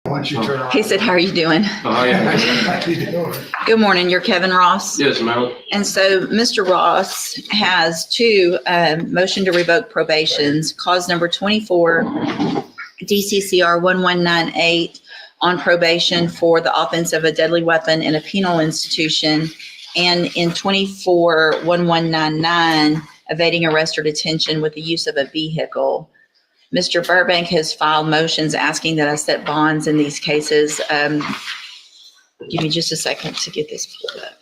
Once you turn around. He said, how are you doing? How you doing? Good morning. You're Kevin Ross. Yes, ma'am. And so Mr. Ross has two motion to revoke probations. Cause number 24, DCCR 1198 on probation for the offense of a deadly weapon in a penal institution. And in 24-1199, evading arrest or detention with the use of a vehicle. Mr. Burbank has filed motions asking that I set bonds in these cases. Give me just a second to get this pulled up.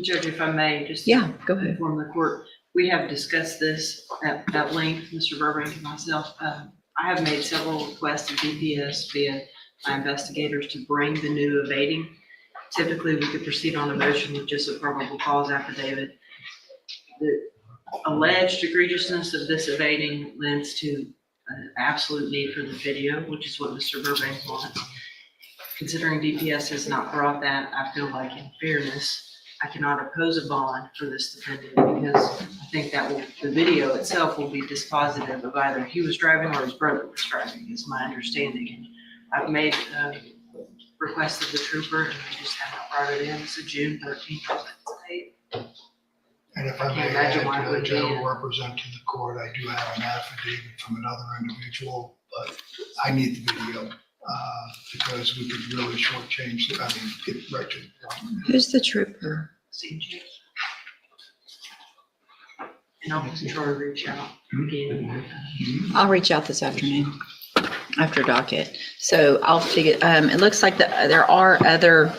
Judge, if I may, just Yeah, go ahead. inform the court, we have discussed this at length, Mr. Burbank and myself. I have made several requests to DPS via my investigators to bring the new evading. Typically, we could proceed on a motion with just a probable cause affidavit. The alleged egregiousness of this evading lends to an absolute need for the video, which is what Mr. Burbank wants. Considering DPS has not brought that, I feel like in fairness, I cannot oppose a bond for this defendant because I think that the video itself will be dispositive of either he was driving or his brother was driving, is my understanding. I've made requests of the trooper and we just have not brought it in. So June 13th. And if I may add, Judge, I will represent to the court, I do have an affidavit from another individual, but I need the video because we could really shortchange, get right to the problem. Who's the trooper? CJ. And I'll try to reach out again. I'll reach out this afternoon after docket. So I'll figure, it looks like there are other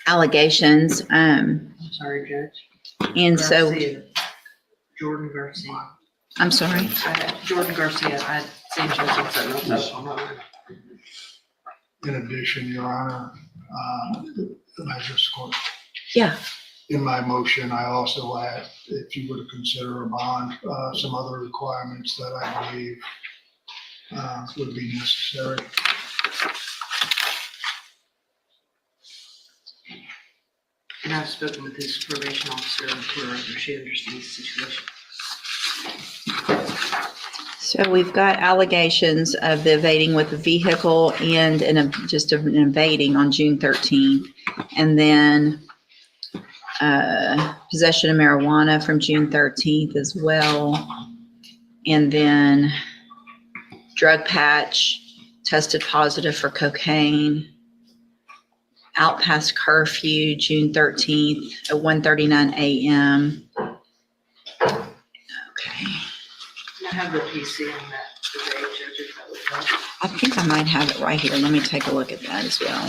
allegations. I'm sorry, Judge. And so, Jordan Garcia. I'm sorry. Jordan Garcia, I seen Judge on that. In addition, Your Honor, Yeah. in my motion, I also add, if you were to consider a bond, some other requirements that I believe would be necessary. And I've spoken with his probation officer and she understands the situation. So we've got allegations of the evading with a vehicle and just an evading on June 13th. And then possession of marijuana from June 13th as well. And then drug patch, tested positive for cocaine. Out past curfew, June 13th at 1:39 a.m. Okay. I have the PC on that today, Judge, if that would help. I think I might have it right here. Let me take a look at that as well.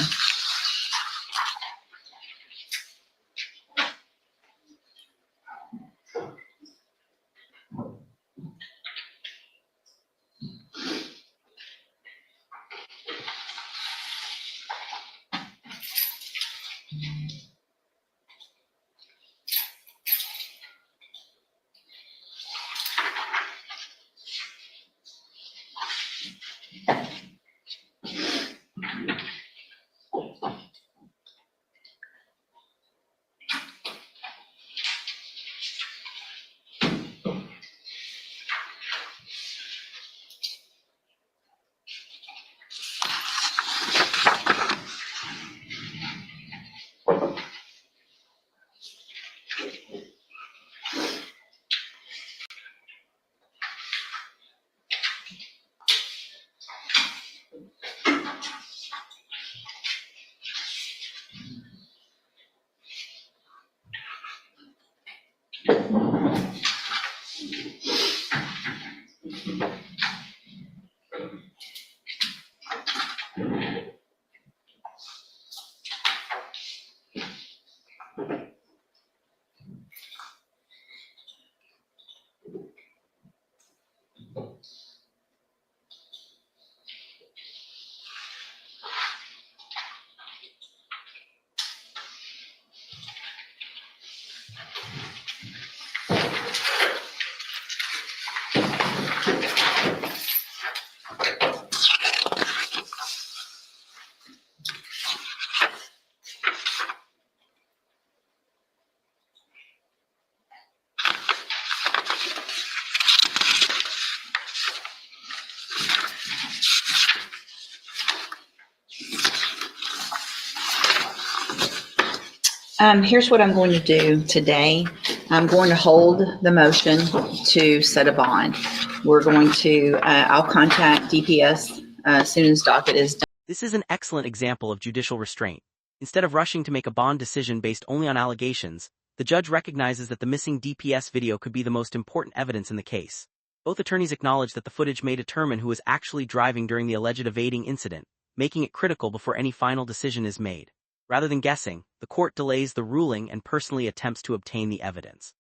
Here's what I'm going to do today. I'm going to hold the motion to set a bond. We're going to, I'll contact DPS as soon as docket is done. This is an excellent example of judicial restraint. Instead of rushing to make a bond decision based only on allegations, the judge recognizes that the missing DPS video could be the most important evidence in the case. Both attorneys acknowledge that the footage may determine who was actually driving during the alleged evading incident, making it critical before any final decision is made. Rather than guessing, the court delays the ruling and personally attempts to obtain the evidence.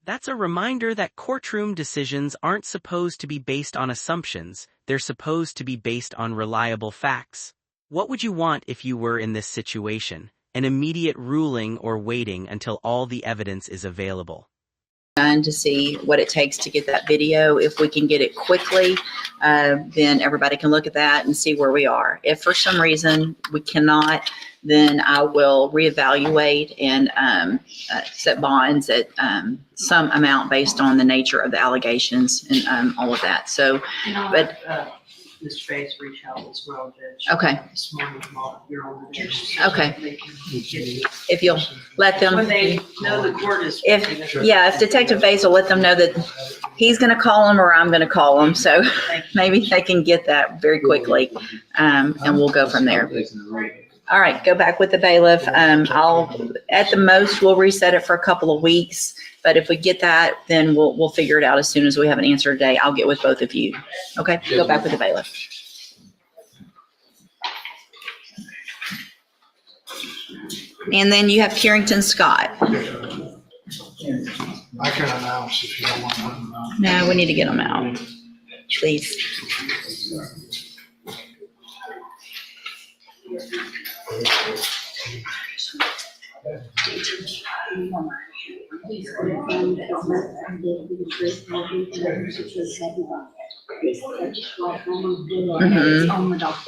That's a reminder that courtroom decisions aren't supposed to be based on assumptions, they're supposed to be based on reliable facts. What would you want if you were in this situation? An immediate ruling or waiting until all the evidence is available? To see what it takes to get that video. If we can get it quickly, then everybody can look at that and see where we are. If for some reason we cannot, then I will reevaluate and set bonds at some amount based on the nature of the allegations and all of that. So, but Mr. Faye's reach out as well, Judge. okay, This morning, while you're on the bench. Okay. They can get- if you'll let them, When they know the court is. if Detective Bates will let them know that he's going to call them or I'm going to call them. So maybe they can get that very quickly, and we'll go from there. All right, go back with the bailiff. I'll, at the most, we'll reset it for a couple of weeks. But if we get that, then we'll figure it out as soon as we have an answer today. I'll get with both of you. Okay, go back with the bailiff. And then you have Carrington Scott. I can announce if you don't want to announce. No, we need to get them out, please.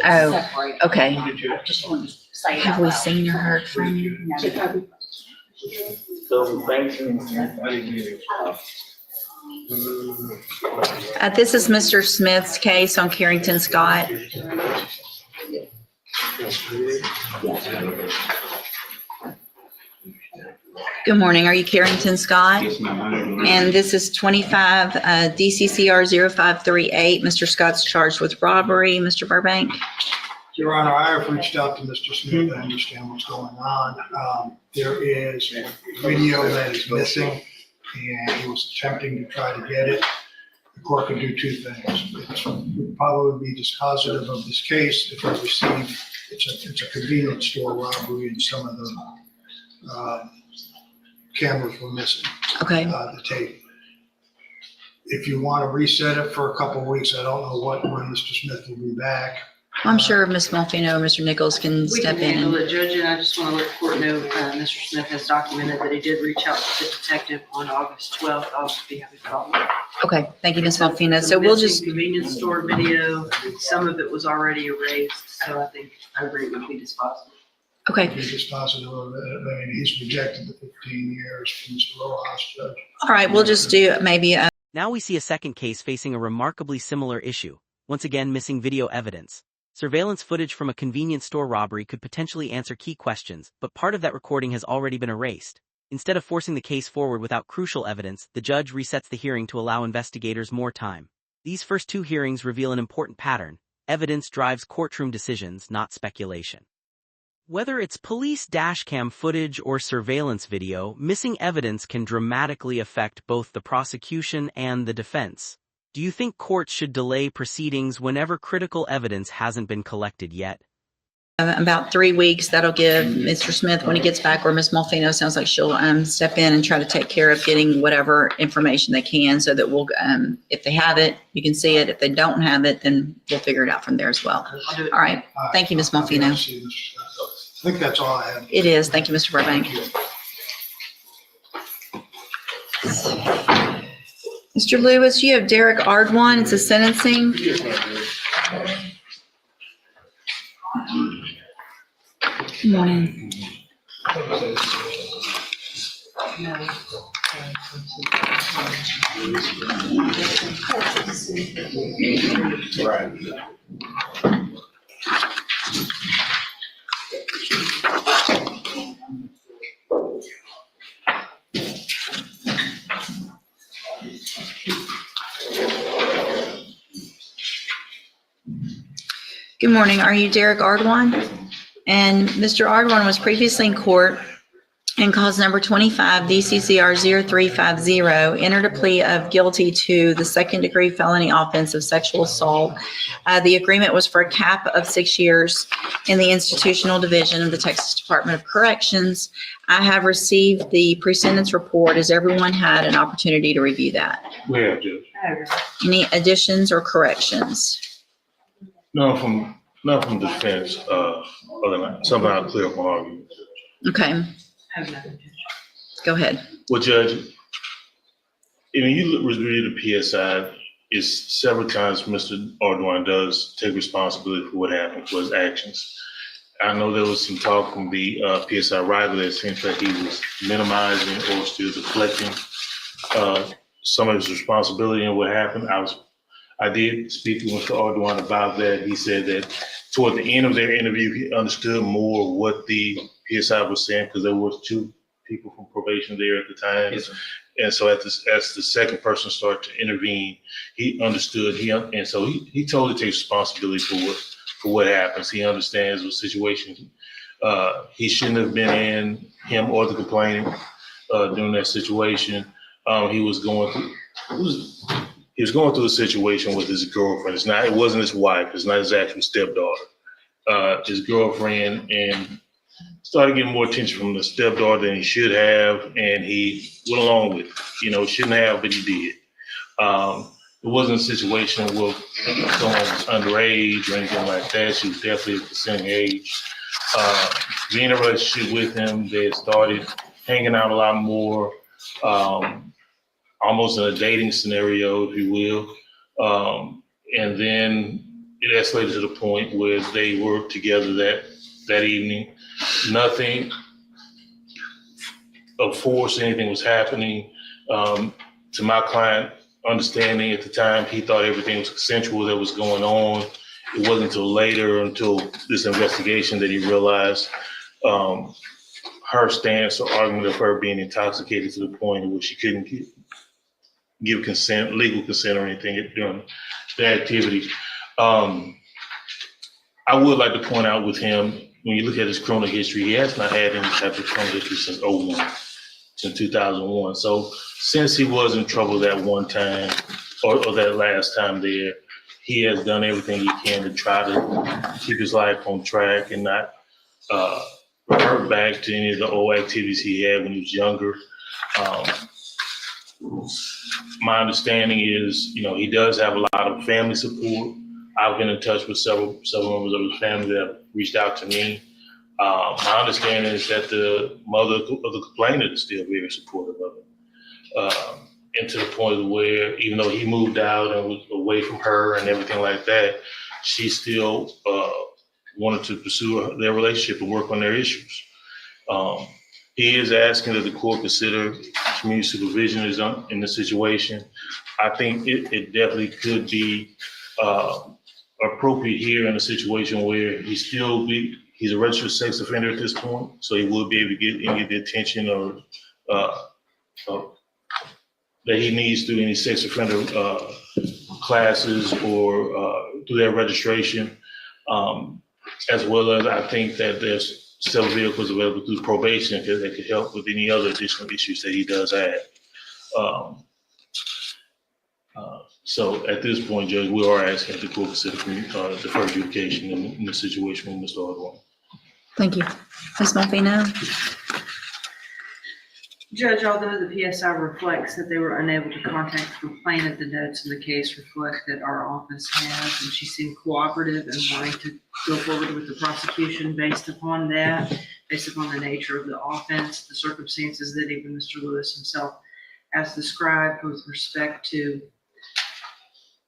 Oh, okay. Have we seen or heard from you? This is Mr. Smith's case on Carrington Scott. Good morning. Are you Carrington Scott? Yes, ma'am. And this is 25 DCCR 0538. Mr. Scott's charged with robbery. Mr. Burbank? Your Honor, I have reached out to Mr. Smith. I understand what's going on. There is a video that is missing, and he was attempting to try to get it. The court can do two things. It would probably be dispositive of this case if we receive, it's a convenience store robbery, and some of the cameras were missing, Okay. the tape. If you want to reset it for a couple of weeks, I don't know when Mr. Smith will be back. I'm sure Ms. Malfino or Mr. Nichols can We step can in. handle it, Judge, and I just want to let the court know, Mr. Smith has documented that he did reach out to the detective on August 12th. I'll be happy to follow up. Okay, thank you, Ms. Malfino. So The we'll missing just, Convenience store video, some of it was already erased, so I think I agree it would be dispositive. okay. Be dispositive of it. I mean, he's rejected the 15 years from Mr. Rojas, Judge. All right, we'll just do maybe, Now we see a second case facing a remarkably similar issue, once again missing video evidence. Surveillance footage from a convenience store robbery could potentially answer key questions, but part of that recording has already been erased. Instead of forcing the case forward without crucial evidence, the judge resets the hearing to allow investigators more time. These first two hearings reveal an important pattern. Evidence drives courtroom decisions, not speculation. Whether it's police dashcam footage or surveillance video, missing evidence can dramatically affect both the prosecution and the defense. Do you think courts should delay proceedings whenever critical evidence hasn't been collected yet? about 3 weeks. That'll give Mr. Smith, when he gets back, or Ms. Malfino, sounds like she'll step in and try to take care of getting whatever information they can, so that we'll, if they have it, you can see it. If they don't have it, then we'll figure it out from there as well. I'll do it. All right. Thank you, Ms. Malfino. I think that's all I have. It is. Thank you, Mr. Burbank. Mr. Lewis, you have Derek Ardwan. It's a sentencing. Good morning. Good morning. Are you Derek Ardwan? And Mr. Ardwan was previously in court in cause number 25 DCCR 0350, entered a plea of guilty to the second-degree felony offense of sexual assault. The agreement was for a cap of 6 years in the institutional division of the Texas Department of Corrections. I have received the pre-sentence report. Has everyone had an opportunity to review that? We have, Judge. Any additions or corrections? None from defense, other than something I'll clear up my argument. Okay, I have nothing, Judge. go ahead. Well, Judge, if you read the PSI, it's several times Mr. Ardwan does take responsibility for what happened, for his actions. I know there was some talk from the PSI rival that seems like he was minimizing or still deflecting some of his responsibility in what happened. I did speak to Mr. Ardwan about that. He said that toward the end of their interview, he understood more what the PSI was saying because there was 2 people from probation there at the time. Yes, sir. And so as the second person started to intervene, he understood. And so he totally takes responsibility for what happens. He understands the situation. He shouldn't have been in, him or the complainant, during that situation. He was going through a situation with his girlfriend. It wasn't his wife. It's not his actual stepdaughter. His girlfriend, and started getting more attention from the stepdaughter than he should have, and he went along with it. Shouldn't have, but he did. It wasn't a situation where someone was underage or anything like that. She was definitely at the same age. Being in a relationship with him, they started hanging out a lot more, almost in a dating scenario, if you will. And then it escalated to the point where they worked together that evening. Nothing of force, anything was happening. To my client understanding at the time, he thought everything was consensual that was going on. It wasn't until later, until this investigation, that he realized her stance or argument of her being intoxicated to the point where she couldn't give consent, legal consent or anything during the activity. I would like to point out with him, when you look at his criminal history, he has not had any type of criminal history since 2001. So since he was in trouble that one time or that last time there, he has done everything he can to try to keep his life on track and not revert back to any of the old activities he had when he was younger. My understanding is, he does have a lot of family support. I've been in touch with several members of his family that have reached out to me. My understanding is that the mother of the complainant is still very supportive of him. And to the point where, even though he moved out and was away from her and everything like that, she still wanted to pursue their relationship and work on their issues. He is asking that the court consider community supervision in this situation. I think it definitely could be appropriate here in a situation where he's a registered sex offender at this point, so he will be able to get any of the attention or that he needs through any sex offender classes or through their registration, as well as I think that there's several vehicles available through probation that could help with any other additional issues that he does have. So at this point, Judge, we are asking the court to consider deferred adjudication in the situation with Mr. Ardwan. Thank you. Ms. Malvino? Judge, although the PSI reflects that they were unable to contact the complainant, the notes in the case reflect that our office has, and she seemed cooperative and wanting to go forward with the prosecution based upon that, based upon the nature of the offense, the circumstances that even Mr. Lewis himself has described with respect to,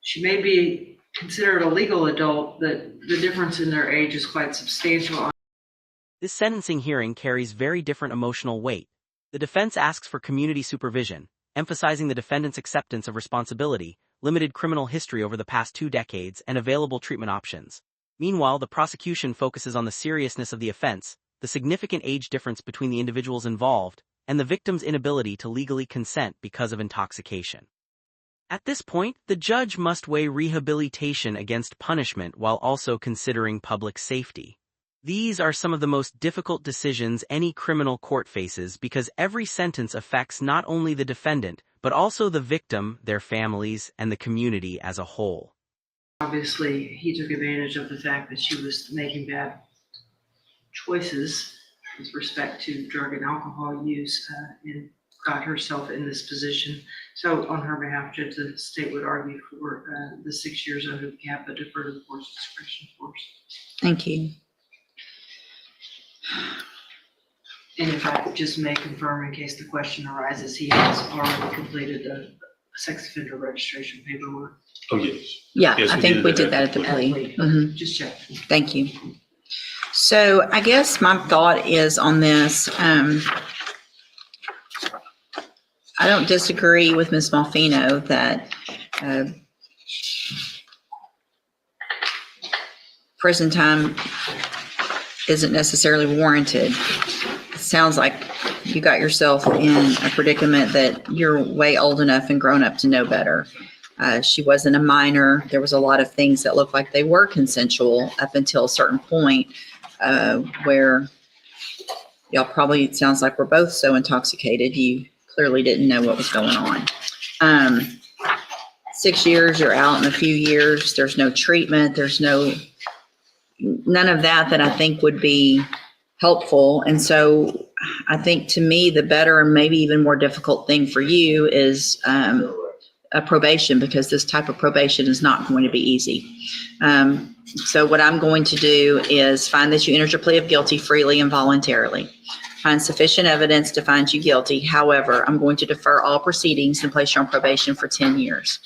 she may be considered a legal adult, but the difference in their age is quite substantial. This sentencing hearing carries very different emotional weight. The defense asks for community supervision, emphasizing the defendant's acceptance of responsibility, limited criminal history over the past 2 decades, and available treatment options. Meanwhile, the prosecution focuses on the seriousness of the offense, the significant age difference between the individuals involved, and the victim's inability to legally consent because of intoxication. At this point, the judge must weigh rehabilitation against punishment while also considering public safety. These are some of the most difficult decisions any criminal court faces because every sentence affects not only the defendant, but also the victim, their families, and the community as a whole. Obviously, he took advantage of the fact that she was making bad choices with respect to drug and alcohol use and got herself in this position. So on her behalf, Judge, the state would argue for the 6 years under the cap, but defer to the court's discretion, of course. Thank you. And if I just may confirm in case the question arises, he has already completed the sex offender registration paperwork. Oh, yes. Yeah, Yes, I we think did we that did that at the at plea. Plea. Mhm. Just check. Thank you. So I guess my thought is on this, I don't disagree with Ms. Malfino that prison time isn't necessarily warranted. It sounds like you got yourself in a predicament that you're way old enough and grown up to know better. She wasn't a minor. There was a lot of things that looked like they were consensual up until a certain point where y'all probably, it sounds like we're both so intoxicated, you clearly didn't know what was going on. 6 years, you're out in a few years. There's no treatment. There's none of that I think would be helpful. And so I think to me, the better and maybe even more difficult thing for you is a probation, because this type of probation is not going to be easy. So what I'm going to do is find that you entered your plea of guilty freely and voluntarily. Find sufficient evidence to find you guilty. However, I'm going to defer all proceedings and place you on probation for 10 years.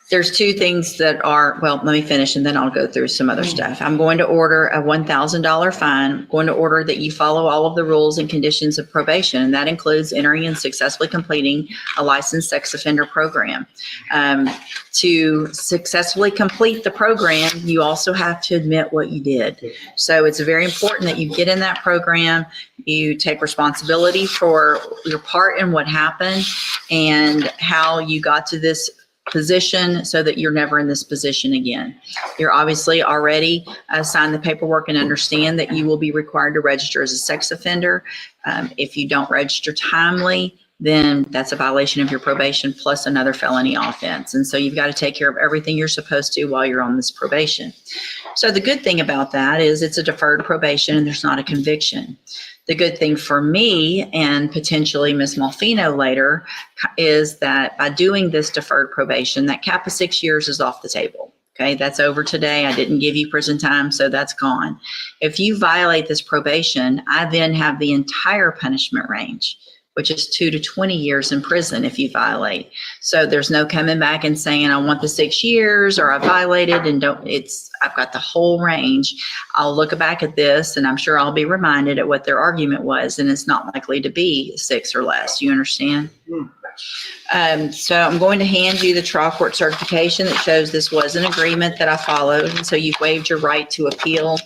There's two things that are, well, let me finish and then I'll go through some other stuff. I'm going to order a $1,000 fine. I'm going to order that you follow all of the rules and conditions of probation, and that includes entering and successfully completing a licensed sex offender program. To successfully complete the program, you also have to admit what you did. So it's very important that you get in that program, you take responsibility for your part in what happened and how you got to this position so that you're never in this position again. You're obviously already signed the paperwork and understand that you will be required to register as a sex offender. If you don't register timely, then that's a violation of your probation plus another felony offense. And so you've got to take care of everything you're supposed to while you're on this probation. So the good thing about that is it's a deferred probation and there's not a conviction. The good thing for me and potentially Ms. Malfino later is that by doing this deferred probation, that cap of 6 years is off the table. Okay, that's over today. I didn't give you prison time, so that's gone. If you violate this probation, I then have the entire punishment range, which is 2 to 20 years in prison if you violate. So there's no coming back and saying, I want the 6 years or I violated and I've got the whole range. I'll look back at this and I'm sure I'll be reminded at what their argument was, and it's not likely to be 6 or less. You understand? So I'm going to hand you the trial court certification that shows this was an agreement that I followed. And so you've waived your right to appeal.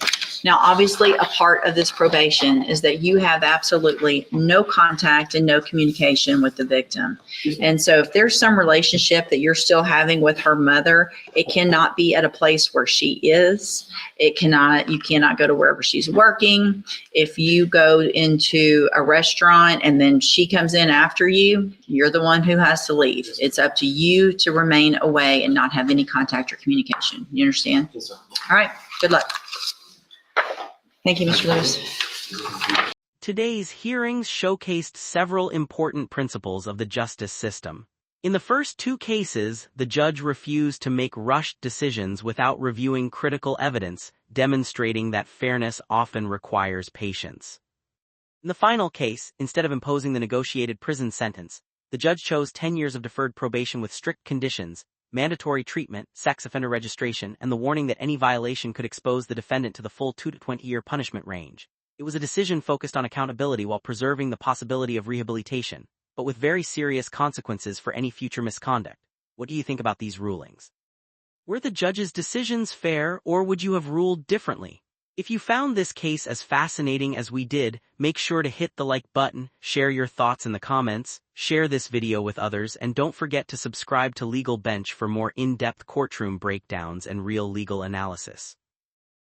Now, obviously, a part of this probation is that you have absolutely no contact and no communication with the victim. And so if there's some relationship that you're still having with her mother, it cannot be at a place where she is. You cannot go to wherever she's working. If you go into a restaurant and then she comes in after you, you're the one who has to leave. It's up to you to remain away and not have any contact or communication. You understand? Yes, sir. All right. Good luck. Thank you, Mr. Lewis. Today's hearings showcased several important principles of the justice system. In the first two cases, the judge refused to make rushed decisions without reviewing critical evidence, demonstrating that fairness often requires patience. In the final case, instead of imposing the negotiated prison sentence, the judge chose 10 years of deferred probation with strict conditions, mandatory treatment, sex offender registration, and the warning that any violation could expose the defendant to the full 2 to 20-year punishment range. It was a decision focused on accountability while preserving the possibility of rehabilitation, but with very serious consequences for any future misconduct. What do you think about these rulings? Were the judge's decisions fair, or would you have ruled differently? If you found this case as fascinating as we did, make sure to hit the like button, share your thoughts in the comments, share this video with others, and don't forget to subscribe to Legal Bench for more in-depth courtroom breakdowns and real legal analysis.